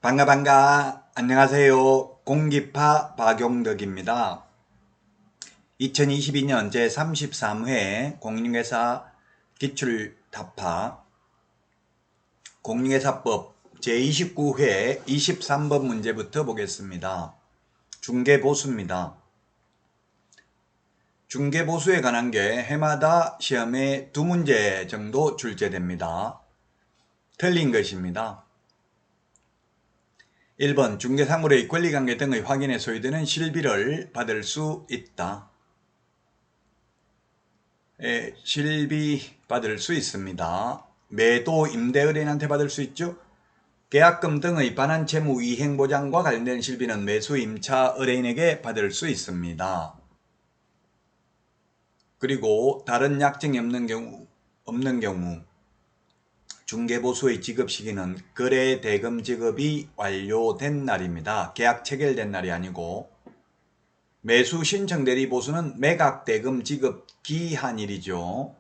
반가. 안녕하세요. 공기파 박용덕입니다. 2022년 제33회 공인중개사 기출답파 공인중개사법 제29회 23번 문제부터 보겠습니다. 중개보수입니다. 중개보수에 관한 게 해마다 시험에 2문제 정도 출제됩니다. 틀린 것입니다. 1번 중개사물의 권리관계 등의 확인에 소요되는 실비를 받을 수 있다. 실비 받을 수 있습니다. 매도 임대의뢰인한테 받을 수 있죠. 계약금 등의 반환 채무 이행 보장과 관련된 실비는 매수 임차 의뢰인에게 받을 수 있습니다. 그리고 다른 약정이 없는 경우 중개보수의 지급 시기는 거래 대금 지급이 완료된 날입니다. 계약 체결된 날이 아니고, 매수 신청 대리 보수는 매각 대금 지급 기한일이죠.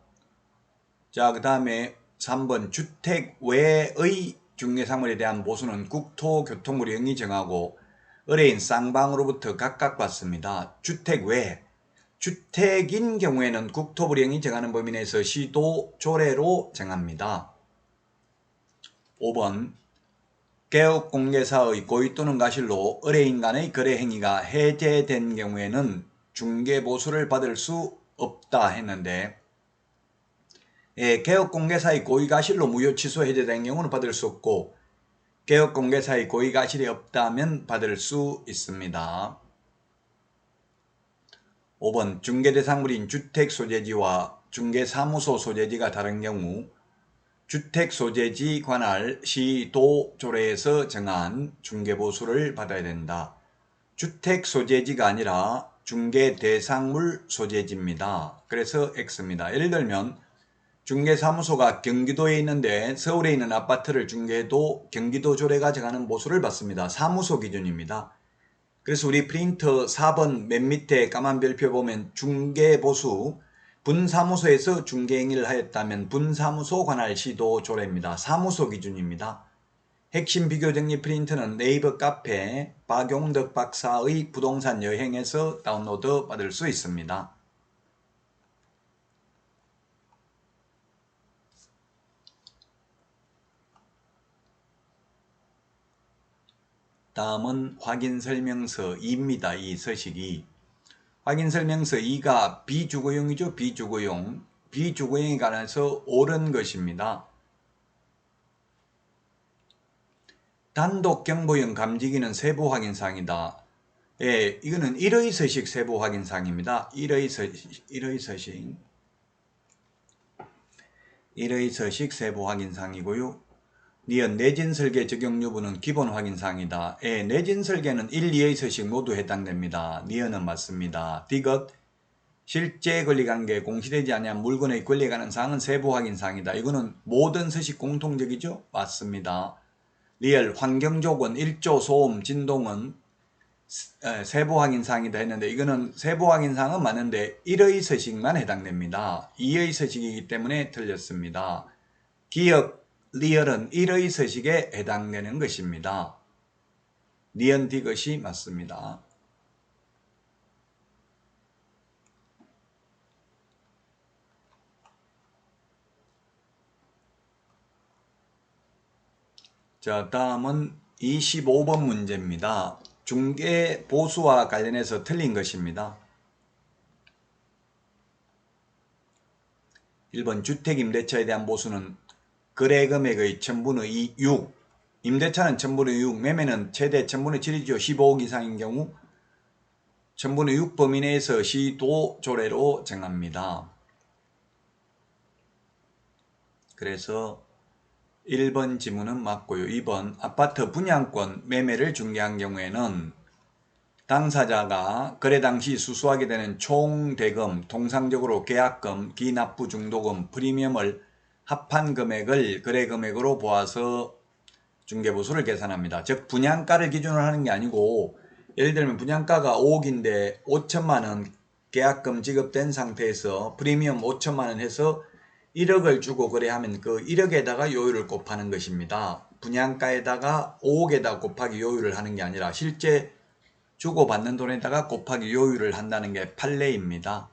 자, 그 다음에 3번 주택 외의 중개사물에 대한 보수는 국토교통부령이 정하고 의뢰인 쌍방으로부터 각각 받습니다. 주택 외, 주택인 경우에는 국토부령이 정하는 범위 내에서 시도 조례로 정합니다. 5번 개업공개사의 고의 또는 가실로 의뢰인 간의 거래 행위가 해제된 경우에는 중개보수를 받을 수 없다 했는데, 개업공개사의 고의 가실로 무효 취소 해제된 경우는 받을 수 없고, 개업공개사의 고의 가실이 없다면 받을 수 있습니다. 5번 중개대상물인 주택소재지와 중개사무소 소재지가 다른 경우 주택소재지 관할 시도조례에서 정한 중개보수를 받아야 된다. 주택소재지가 아니라 중개대상물 소재지입니다. 그래서 X입니다. 예를 들면 중개사무소가 경기도에 있는데 서울에 있는 아파트를 중개해도 경기도조례가 정하는 보수를 받습니다. 사무소 기준입니다. 그래서 우리 프린터 4번 맨 밑에 까만 별표 보면 중개보수, 분사무소에서 중개행위를 하였다면 분사무소 관할 시도 조례입니다. 사무소 기준입니다. 핵심 비교정리 프린트는 네이버 카페 박용덕 박사의 부동산 여행에서 다운로드 받을 수 있습니다. 다음은 확인설명서 2입니다. 이 서식이. 확인설명서 2가 비주거용이죠. 비주거용. 비주거용에 관해서 옳은 것입니다. 단독경보용 감지기는 세부확인사항이다. 이거는 1의 서식 세부확인사항입니다. 1의 서식 세부확인사항이고요. 니은 내진설계 적용 여부는 기본 확인사항이다. 내진설계는 1, 2의 서식 모두 해당됩니다. 니은은 맞습니다. 디귿 실제 권리관계 공시되지 아니한 물건의 권리에 관한 사항은 세부 확인사항이다. 이거는 모든 서식 공통적이죠? 맞습니다. 리얼 환경조건 1조 소음 진동은 세부 확인사항이다 했는데, 이거는 세부 확인사항은 맞는데 1의 서식만 해당됩니다. 2의 서식이기 때문에 틀렸습니다. 기억 리얼은 1의 서식에 해당되는 것입니다. 니은 디귿이 맞습니다. 자, 다음은 25번 문제입니다. 중개보수와 관련해서 틀린 것입니다. 1번 주택임대차에 대한 보수는 거래금액의 1000분의 6, 임대차는 1000분의 6, 매매는 최대 1000분의 7이죠. 15억 이상인 경우 1000분의 6 범위 내에서 시도조례로 정합니다. 그래서 1번 지문은 맞고요. 2번 아파트 분양권 매매를 중개한 경우에는 당사자가 거래 당시 수수하게 되는 총 대금, 통상적으로 계약금, 기납부 중도금, 프리미엄을 합한 금액을 거래 금액으로 보아서 중개보수를 계산합니다. 즉 분양가를 기준으로 하는 게 아니고, 예를 들면 분양가가 5억인데 5천만 원 계약금 지급된 상태에서 프리미엄 5천만 원 해서 1억을 주고 거래하면 그 1억에다가 요율을 곱하는 것입니다. 분양가에다가 5억에다 곱하기 요율을 하는 게 아니라 실제 주고받는 돈에다가 곱하기 요율을 한다는 게 판례입니다.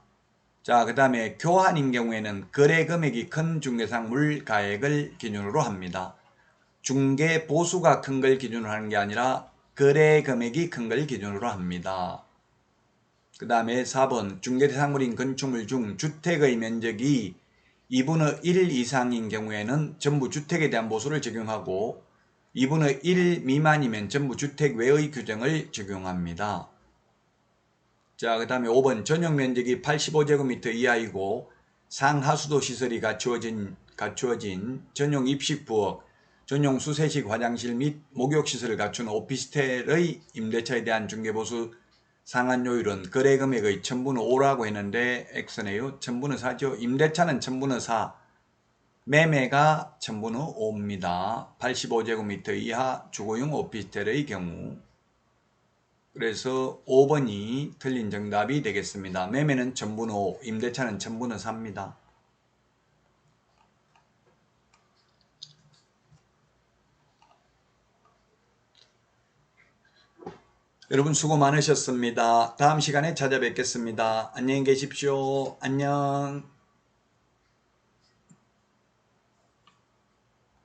자, 그 다음에 교환인 경우에는 거래 금액이 큰 중개상 물가액을 기준으로 합니다. 중개 보수가 큰 걸 기준으로 하는 게 아니라 거래 금액이 큰 걸 기준으로 합니다. 그 다음에 4번 중개대상물인 건축물 중 주택의 면적이 2분의 1 이상인 경우에는 전부 주택에 대한 보수를 적용하고 2분의 1 미만이면 전부 주택 외의 규정을 적용합니다. 자, 그 다음에 5번 전용 면적이 85제곱미터 이하이고 상하수도 시설이 갖추어진 전용 입식부엌, 전용 수세식 화장실 및 목욕시설을 갖춘 오피스텔의 임대차에 대한 중개보수 상한요율은 거래금액의 1000분의 5라고 했는데 X네요. 1000분의 4죠. 임대차는 1000분의 4, 매매가 1000분의 5입니다. 85제곱미터 이하 주거용 오피스텔의 경우. 그래서 5번이 틀린 정답이 되겠습니다. 매매는 1000분의 5, 임대차는 1000분의 4입니다. 여러분 수고 많으셨습니다. 다음 시간에 찾아뵙겠습니다. 안녕히 계십시오. 안녕.